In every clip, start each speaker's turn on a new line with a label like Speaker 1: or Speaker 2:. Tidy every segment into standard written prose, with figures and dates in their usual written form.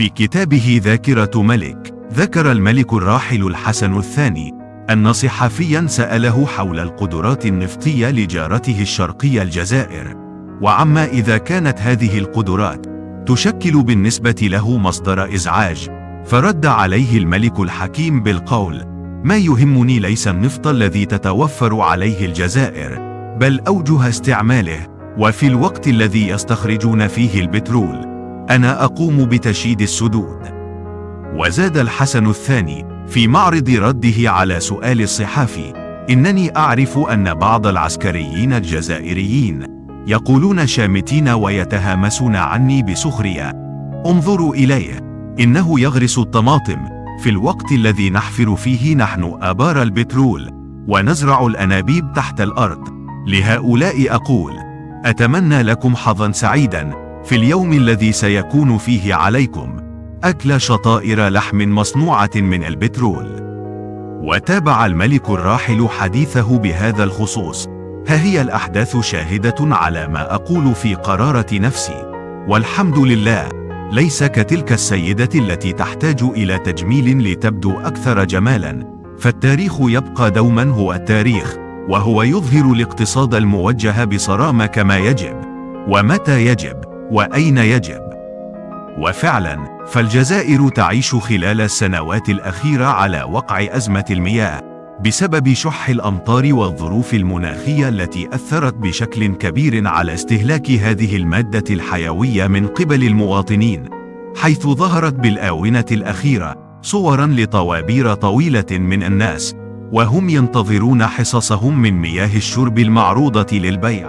Speaker 1: في كتابه ذاكرة ملك، ذكر الملك الراحل الحسن الثاني أن صحفيا سأله حول القدرات النفطية لجارته الشرقية الجزائر، وعما إذا كانت هذه القدرات تشكل بالنسبة له مصدر إزعاج، فرد عليه الملك الحكيم بالقول: ما يهمني ليس النفط الذي تتوفر عليه الجزائر، بل أوجه استعماله، وفي الوقت الذي يستخرجون فيه البترول أنا أقوم بتشييد السدود. وزاد الحسن الثاني في معرض رده على سؤال الصحافي: إنني أعرف أن بعض العسكريين الجزائريين يقولون شامتين ويتهامسون عني بسخرية، انظروا إليه، إنه يغرس الطماطم في الوقت الذي نحفر فيه نحن آبار البترول ونزرع الأنابيب تحت الأرض. لهؤلاء أقول: أتمنى لكم حظا سعيدا في اليوم الذي سيكون فيه عليكم أكل شطائر لحم مصنوعة من البترول. وتابع الملك الراحل حديثه بهذا الخصوص: ها هي الأحداث شاهدة على ما أقول في قرارة نفسي، والحمد لله، ليس كتلك السيدة التي تحتاج إلى تجميل لتبدو أكثر جمالا، فالتاريخ يبقى دوما هو التاريخ، وهو يظهر الاقتصاد الموجه بصرامة كما يجب، ومتى يجب، وأين يجب. وفعلا، فالجزائر تعيش خلال السنوات الأخيرة على وقع أزمة المياه بسبب شح الأمطار والظروف المناخية التي أثرت بشكل كبير على استهلاك هذه المادة الحيوية من قبل المواطنين، حيث ظهرت بالآونة الأخيرة صورا لطوابير طويلة من الناس وهم ينتظرون حصصهم من مياه الشرب المعروضة للبيع.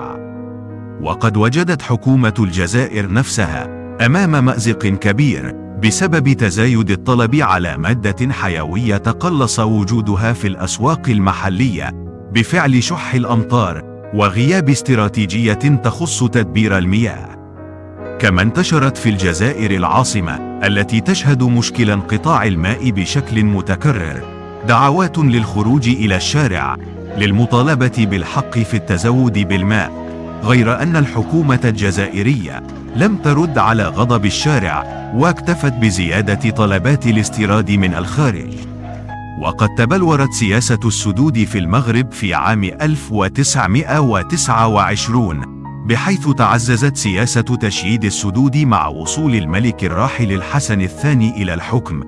Speaker 1: وقد وجدت حكومة الجزائر نفسها أمام مأزق كبير بسبب تزايد الطلب على مادة حيوية تقلص وجودها في الأسواق المحلية بفعل شح الأمطار وغياب استراتيجية تخص تدبير المياه. كما انتشرت في الجزائر العاصمة التي تشهد مشكل انقطاع الماء بشكل متكرر دعوات للخروج إلى الشارع للمطالبة بالحق في التزود بالماء، غير أن الحكومة الجزائرية لم ترد على غضب الشارع واكتفت بزيادة طلبات الاستيراد من الخارج. وقد تبلورت سياسة السدود في المغرب في عام 1929، بحيث تعززت سياسة تشييد السدود مع وصول الملك الراحل الحسن الثاني إلى الحكم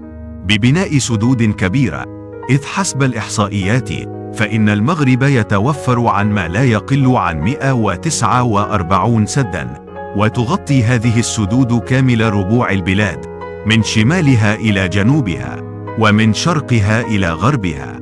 Speaker 1: ببناء سدود كبيرة، إذ حسب الإحصائيات فإن المغرب يتوفر عن ما لا يقل عن 149 سدا، وتغطي هذه السدود كامل ربوع البلاد من شمالها إلى جنوبها ومن شرقها إلى غربها.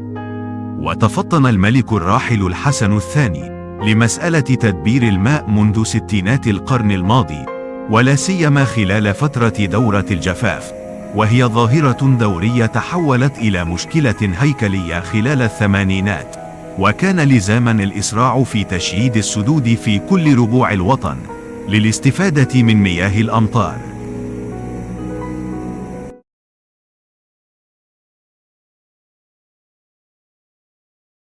Speaker 1: وتفطن الملك الراحل الحسن الثاني لمسألة تدبير الماء منذ ستينات القرن الماضي، ولا سيما خلال فترة دورة الجفاف، وهي ظاهرة دورية تحولت إلى مشكلة هيكلية خلال الثمانينات، وكان لزاما الإسراع في تشييد السدود في كل ربوع الوطن للاستفادة من مياه الأمطار.